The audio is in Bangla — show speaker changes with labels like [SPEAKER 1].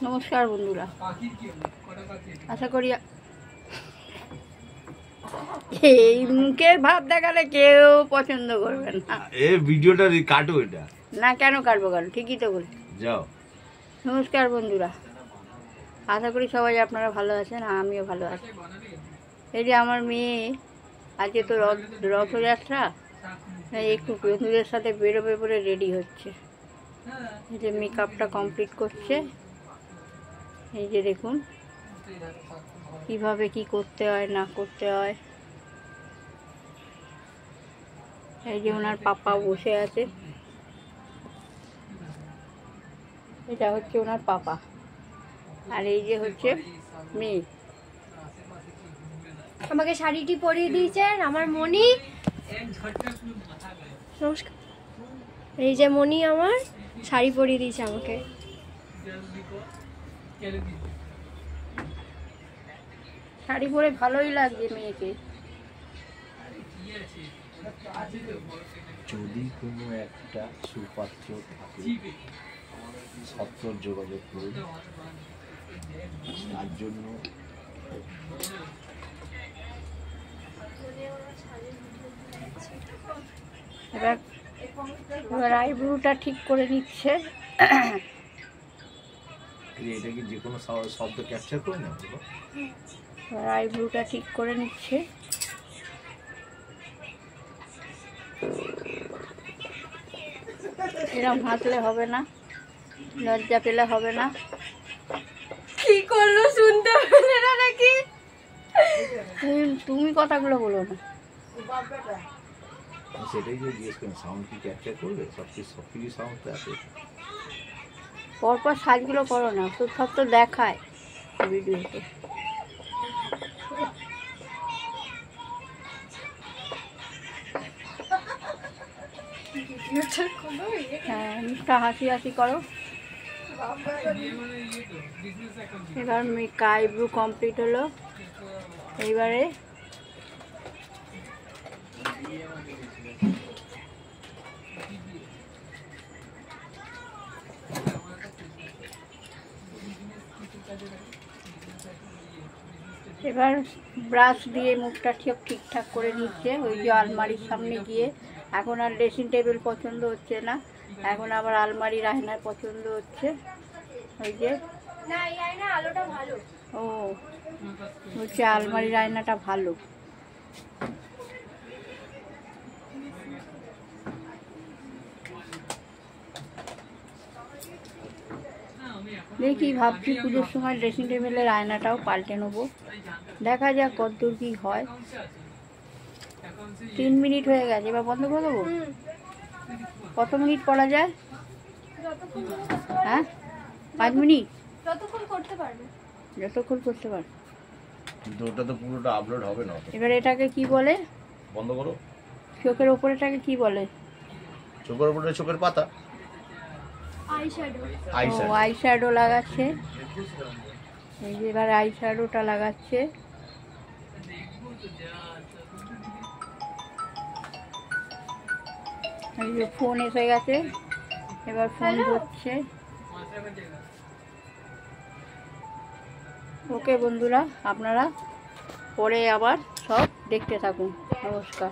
[SPEAKER 1] नमस्कार बंधुरा आशा करी এই মুখের ভাব দেখালে কেউ পছন্দ করবে না।
[SPEAKER 2] এই ভিডিওটা কাটো এটা
[SPEAKER 1] না কেন কাটবো কেন ঠিকই তো বলি।
[SPEAKER 2] যাও
[SPEAKER 1] নমস্কার বন্ধুরা, আশা করি সবাই আপনারা ভালো আছেন, আমিও ভালো আছি। এই যে আমার মেয়ে আজকে তো রথযাত্রা, একটু বন্ধুদের সাথে বেরোবে বলে রেডি হচ্ছে। এই যে মেকআপটা কমপ্লিট করছে। এই যে দেখুন কিভাবে কি করতে হয় না করতে হয়। এই যে ওনার পাপা বসে আছে, এটা হচ্ছে ওনার পাপা, আর এই যে হচ্ছে মেয়ে।
[SPEAKER 3] আমাকে শাড়িটি পরিয়ে দিয়েছেন আমার মনি। নমস্কার। এই যে মনি আমার শাড়ি পরিয়ে দিয়েছে আমাকে।
[SPEAKER 1] শাড়ি পরে ভালোই লাগছে মেয়েকে।
[SPEAKER 2] যদি কোনো একটা সুপাত্র থাকে সত্তর যোগাযোগ করুন, তার জন্য
[SPEAKER 1] এবার আইব্রোটা ঠিক করে নিচ্ছে।
[SPEAKER 2] এটা কি যে কোনো শব্দ ক্যাপচার করে না?
[SPEAKER 1] এবার আইব্রোটা ঠিক করে নিচ্ছে। এরকম হাঁটলে হবে না, লজ্জা পেলে হবে না।
[SPEAKER 3] কি করলো শুনতে পেলে না নাকি?
[SPEAKER 1] তুমি কথাগুলো বলো না।
[SPEAKER 2] সেটাই যে জিজ্ঞেস করেন সাউন্ড কি ক্যাপচার করবে, সব কিছু সাউন্ড তো আছে।
[SPEAKER 1] পরপর সাজগুলো করো না, তো সব তো দেখায় ভিডিওতে। হ্যাঁ মুখটা হাসি হাসি করো। এবার আইব্রো কমপ্লিট হলো। এইবারে এবার ব্রাশ দিয়ে মুখটা ঠিকঠাক করে নিচ্ছে। ওই যে আলমারির সামনে গিয়ে, এখন আর ড্রেসিং টেবিল পছন্দ হচ্ছে না, এখন আবার আলমারির আয়না পছন্দ হচ্ছে। ওই যে
[SPEAKER 3] না এই আয়না আলোটা ভালো।
[SPEAKER 1] ও হচ্ছে আলমারির আয়নাটা ভালো। দেখি ভাবছি পুজোর সময় ড্রেসিং টেবিলের আয়নাটাও পাল্টে নেবো। দেখা যাক কতদূর কি হয়। 3 মিনিট হয়ে গেছে, এবার বন্ধ করে দেবো। কত মিনিট করা যায়? হ্যাঁ 5 মিনিট,
[SPEAKER 3] যতক্ষণ করতে পারবে।
[SPEAKER 1] যতক্ষণ করতে পারবে।
[SPEAKER 2] কিন্তু ওটা তো পুরোটা আপলোড হবে না।
[SPEAKER 1] এবার এটাকে কি বলে?
[SPEAKER 2] বন্ধ করো।
[SPEAKER 1] চোখের ওপরেটাকে কি বলে?
[SPEAKER 2] চোখের উপরে চোখের পাতা,
[SPEAKER 3] আইশ্যাডো।
[SPEAKER 1] আই শ্যাডো লাগাচ্ছে। এই যে এবার আই শ্যাডোটা লাগাচ্ছে। এই যে ফোন এসে গেছে, এবার ফোন ধরছে। ওকে বন্ধুরা, আপনারা পরে আবার সব দেখতে থাকুন। নমস্কার।